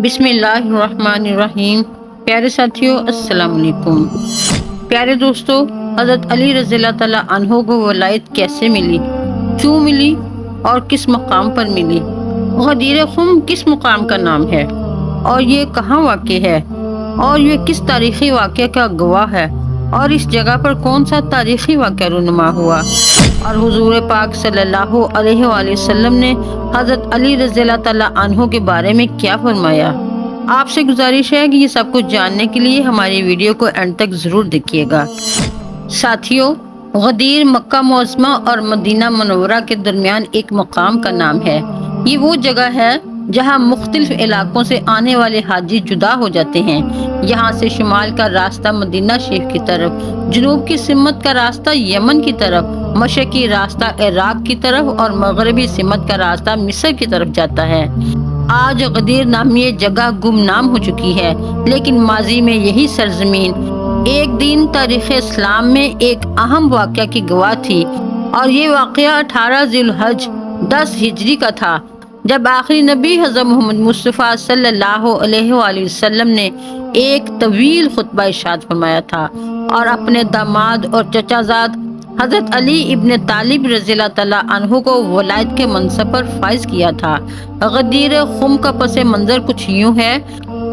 بسم اللہ الرحمن الرحیم۔ پیارے ساتھیوں، السلام علیکم۔ پیارے دوستو، حضرت علی رضی اللہ تعالیٰ عنہ کو ولایت کیسے ملی، کیوں ملی اور کس مقام پر ملی؟ غدیر خم کس مقام کا نام ہے اور یہ کہاں واقع ہے، اور یہ کس تاریخی واقعہ کا گواہ ہے، اور اس جگہ پر کون سا تاریخی واقعہ رونما ہوا، اور حضور پاک صلی اللہ علیہ وآلہ وسلم نے حضرت علی رضی اللہ تعالیٰ عنہ کے بارے میں کیا فرمایا؟ آپ سے گزارش ہے کہ یہ سب کچھ جاننے کے لیے ہماری ویڈیو کو اینڈ تک ضرور دیکھیے گا۔ ساتھیوں، غدیر مکہ معظمہ اور مدینہ منورہ کے درمیان ایک مقام کا نام ہے۔ یہ وہ جگہ ہے جہاں مختلف علاقوں سے آنے والے حاجی جدا ہو جاتے ہیں۔ یہاں سے شمال کا راستہ مدینہ شریف کی طرف، جنوب کی سمت کا راستہ یمن کی طرف، مشرقی راستہ عراق کی طرف اور مغربی سمت کا راستہ مصر کی طرف جاتا ہے۔ آج غدیر نامی یہ جگہ گمنام ہو چکی ہے، لیکن ماضی میں یہی سرزمین ایک دن تاریخ اسلام میں ایک اہم واقعہ کی گواہ تھی، اور یہ واقعہ 18 ذی الحج 10 ہجری کا تھا، جب آخری نبی حضرت محمد مصطفیٰ صلی اللہ علیہ وآلہ وسلم نے ایک طویل خطبہ ارشاد فرمایا تھا اور اپنے داماد اور چچا زاد حضرت علی ابن طالب رضی اللہ تعالیٰ عنہ کو ولایت کے منصب پر فائز کیا تھا۔ غدیر خم کا پس منظر کچھ یوں ہے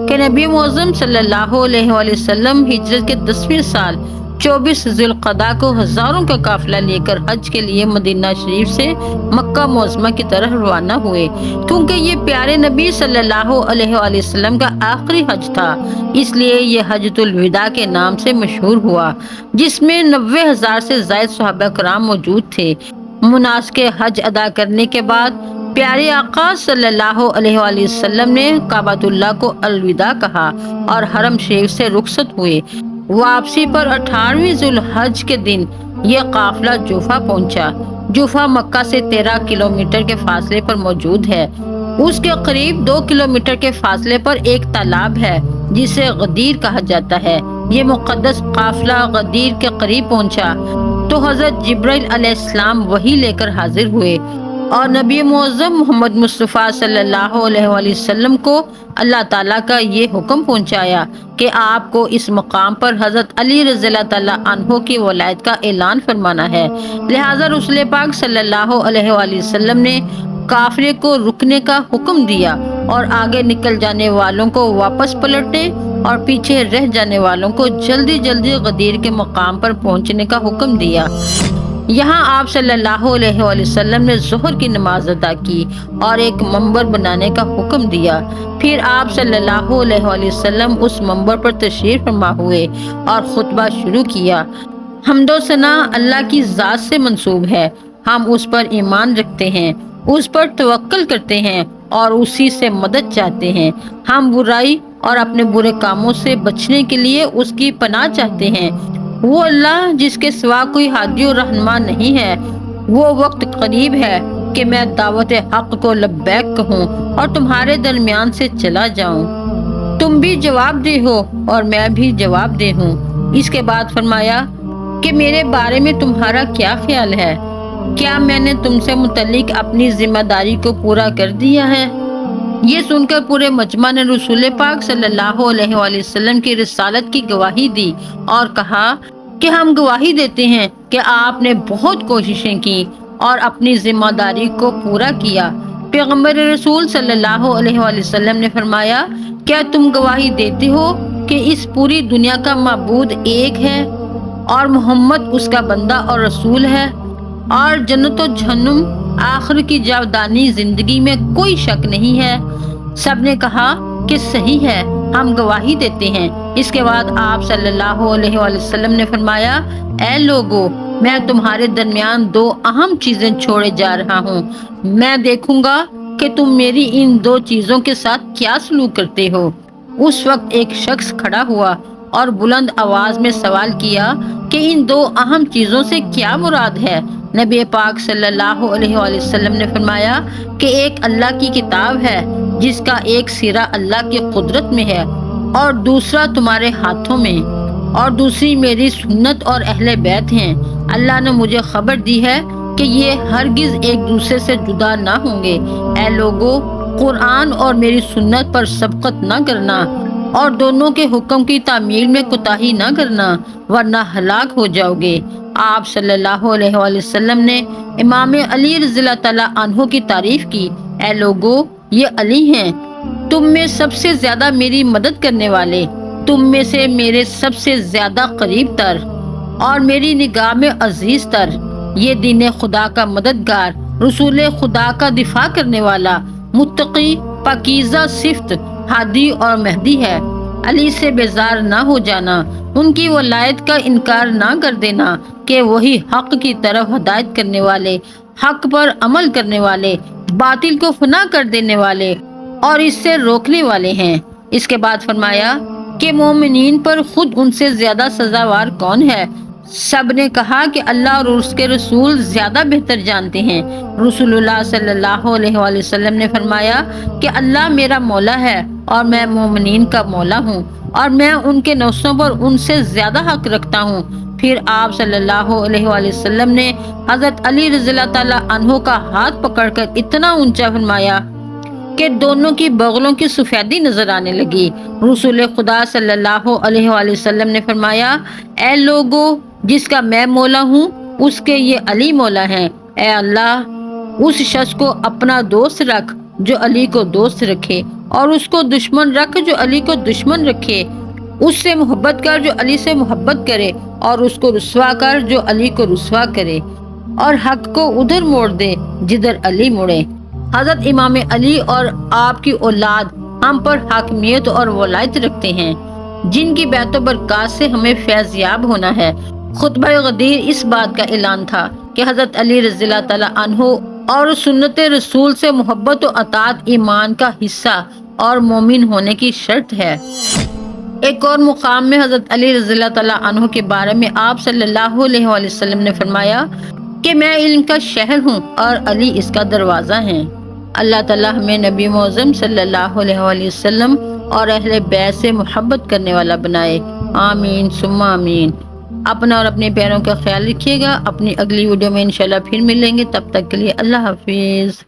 کہ نبی معظم صلی اللہ علیہ وآلہ وسلم ہجرت کے 10ویں سال 24 ذی القعدہ کو ہزاروں کا قافلہ لے کر حج کے لیے مدینہ شریف سے مکہ معظمہ کی طرف روانہ ہوئے۔ کیونکہ یہ پیارے نبی صلی اللہ علیہ وآلہ وسلم کا آخری حج تھا، اس لیے یہ حجۃ الوداع کے نام سے مشہور ہوا، جس میں 90,000 سے زائد صحابہ کرام موجود تھے۔ مناسک حج ادا کرنے کے بعد پیارے آقا صلی اللہ علیہ وآلہ وسلم نے کعبۃ اللہ کو الوداع کہا اور حرم شریف سے رخصت ہوئے۔ واپسی پر 18ویں ذی الحج کے دن یہ قافلہ جوفہ پہنچا۔ جوفہ مکہ سے 13 کلومیٹر کے فاصلے پر موجود ہے۔ اس کے قریب 2 کلومیٹر کے فاصلے پر ایک تالاب ہے جسے غدیر کہا جاتا ہے۔ یہ مقدس قافلہ غدیر کے قریب پہنچا تو حضرت جبرائیل علیہ السلام وحی لے کر حاضر ہوئے اور نبی معظم محمد مصطفیٰ صلی اللہ علیہ وآلہ وسلم کو اللہ تعالیٰ کا یہ حکم پہنچایا کہ آپ کو اس مقام پر حضرت علی رضی اللہ تعالیٰ عنہ کی ولایت کا اعلان فرمانا ہے۔ لہٰذا رسول پاک صلی اللہ علیہ وآلہ وسلم نے قافلے کو رکنے کا حکم دیا اور آگے نکل جانے والوں کو واپس پلٹنے اور پیچھے رہ جانے والوں کو جلدی جلدی غدیر کے مقام پر پہنچنے کا حکم دیا۔ یہاں آپ صلی اللہ علیہ وآلہ وسلم نے ظہر کی نماز ادا کی اور ایک منبر بنانے کا حکم دیا۔ پھر آپ صلی اللہ علیہ وآلہ وسلم اس منبر پر تشریف فرما ہوئے اور خطبہ شروع کیا۔ حمد و ثنا اللہ کی ذات سے منسوب ہے، ہم اس پر ایمان رکھتے ہیں، اس پر توکل کرتے ہیں اور اسی سے مدد چاہتے ہیں۔ ہم برائی اور اپنے برے کاموں سے بچنے کے لیے اس کی پناہ چاہتے ہیں۔ وہ اللہ جس کے سوا کوئی ہادی و رہنما نہیں ہے، وہ وقت قریب ہے کہ میں دعوت حق کو لبیک کہوں اور تمہارے درمیان سے چلا جاؤں۔ تم بھی جواب دہ ہو اور میں بھی جواب دہ ہوں۔ اس کے بعد فرمایا کہ میرے بارے میں تمہارا کیا خیال ہے؟ کیا میں نے تم سے متعلق اپنی ذمہ داری کو پورا کر دیا ہے؟ یہ سن کر پورے مجمع نے رسول پاک صلی اللہ علیہ وآلہ وسلم کی رسالت کی گواہی دی اور کہا کہ ہم گواہی دیتے ہیں کہ آپ نے بہت کوششیں کی اور اپنی ذمہ داری کو پورا کیا۔ پیغمبر رسول صلی اللہ علیہ وآلہ وسلم نے فرمایا، کیا تم گواہی دیتے ہو کہ اس پوری دنیا کا معبود ایک ہے اور محمد اس کا بندہ اور رسول ہے، اور جنت و جہنم آخر کی جاودانی زندگی میں کوئی شک نہیں ہے؟ سب نے کہا کہ صحیح ہے، ہم گواہی دیتے ہیں۔ اس کے بعد آپ صلی اللہ علیہ وآلہ وسلم نے فرمایا، اے لوگو، میں تمہارے درمیان 2 اہم چیزیں چھوڑے جا رہا ہوں، میں دیکھوں گا کہ تم میری ان 2 چیزوں کے ساتھ کیا سلوک کرتے ہو۔ اس وقت ایک شخص کھڑا ہوا اور بلند آواز میں سوال کیا کہ ان 2 اہم چیزوں سے کیا مراد ہے؟ نبی پاک صلی اللہ علیہ وآلہ وسلم نے فرمایا کہ ایک اللہ کی کتاب ہے جس کا ایک سرا اللہ کی قدرت میں ہے اور دوسرا تمہارے ہاتھوں میں، اور دوسری میری سنت اور اہل بیت ہیں۔ اللہ نے مجھے خبر دی ہے کہ یہ ہرگز ایک دوسرے سے جدا نہ ہوں گے۔ اے لوگو، قرآن اور میری سنت پر سبقت نہ کرنا اور دونوں کے حکم کی تعمیل میں کوتاہی نہ کرنا ورنہ ہلاک ہو جاؤ گے۔ آپ صلی اللہ علیہ وآلہ وسلم نے امام علی رضی اللہ تعالیٰ عنہ کی تعریف کی، اے لوگو، یہ علی ہیں، تم میں سب سے زیادہ میری مدد کرنے والے، تم میں سے میرے سب سے زیادہ قریب تر اور میری نگاہ میں عزیز تر، یہ دین خدا کا مددگار، رسول خدا کا دفاع کرنے والا، متقی، پاکیزہ صفت، ہادی اور مہدی ہے۔ علی سے بیزار نہ ہو جانا، ان کی ولایت کا انکار نہ کر دینا کہ وہی حق کی طرف ہدایت کرنے والے، حق پر عمل کرنے والے، باطل کو فنا کر دینے والے اور اس سے روکنے والے ہیں۔ اس کے بعد فرمایا کہ مومنین پر خود ان سے زیادہ سزاوار کون ہے؟ سب نے کہا کہ اللہ اور اس کے رسول زیادہ بہتر جانتے ہیں۔ رسول اللہ صلی اللہ علیہ وآلہ وسلم نے فرمایا کہ اللہ میرا مولا ہے اور میں مومنین کا مولا ہوں اور میں ان کے نفسوں پر ان سے زیادہ حق رکھتا ہوں۔ پھر آپ صلی اللہ علیہ وآلہ وسلم نے حضرت علی رضی اللہ تعالیٰ عنہ کا ہاتھ پکڑ کر اتنا اونچا فرمایا کہ دونوں کی بغلوں کی سفیدی نظر آنے لگی۔ رسول خدا صلی اللہ علیہ وآلہ وسلم نے فرمایا، اے لوگو، جس کا میں مولا ہوں اس کے یہ علی مولا ہیں۔ اے اللہ، اس شخص کو اپنا دوست رکھ جو علی کو دوست رکھے، اور اس کو دشمن رکھ جو علی کو دشمن رکھے، اس سے محبت کر جو علی سے محبت کرے، اور اس کو رسوا کر جو علی کو رسوا کرے، اور حق کو ادھر موڑ دے جدھر علی مڑے۔ حضرت امام علی اور آپ کی اولاد ہم پر حاکمیت اور ولایت رکھتے ہیں، جن کی بیعت و برکات سے ہمیں فیض یاب ہونا ہے۔ خطبہ غدیر اس بات کا اعلان تھا کہ حضرت علی رضی اللہ تعالیٰ عنہ اور سنت رسول سے محبت و اطاعت ایمان کا حصہ اور مومن ہونے کی شرط ہے۔ ایک اور مقام میں حضرت علی رضی اللہ تعالیٰ عنہ کے بارے میں آپ صلی اللہ علیہ وآلہ وسلم نے فرمایا کہ میں علم کا شہر ہوں اور علی اس کا دروازہ ہے۔ اللہ تعالیٰ ہمیں نبی معظم صلی اللہ علیہ وآلہ وسلم اور اہل بیت سے محبت کرنے والا بنائے، آمین ثم آمین۔ اپنا اور اپنے پیاروں کا خیال رکھیے گا۔ اپنی اگلی ویڈیو میں انشاءاللہ پھر ملیں گے، تب تک کے لیے اللہ حافظ۔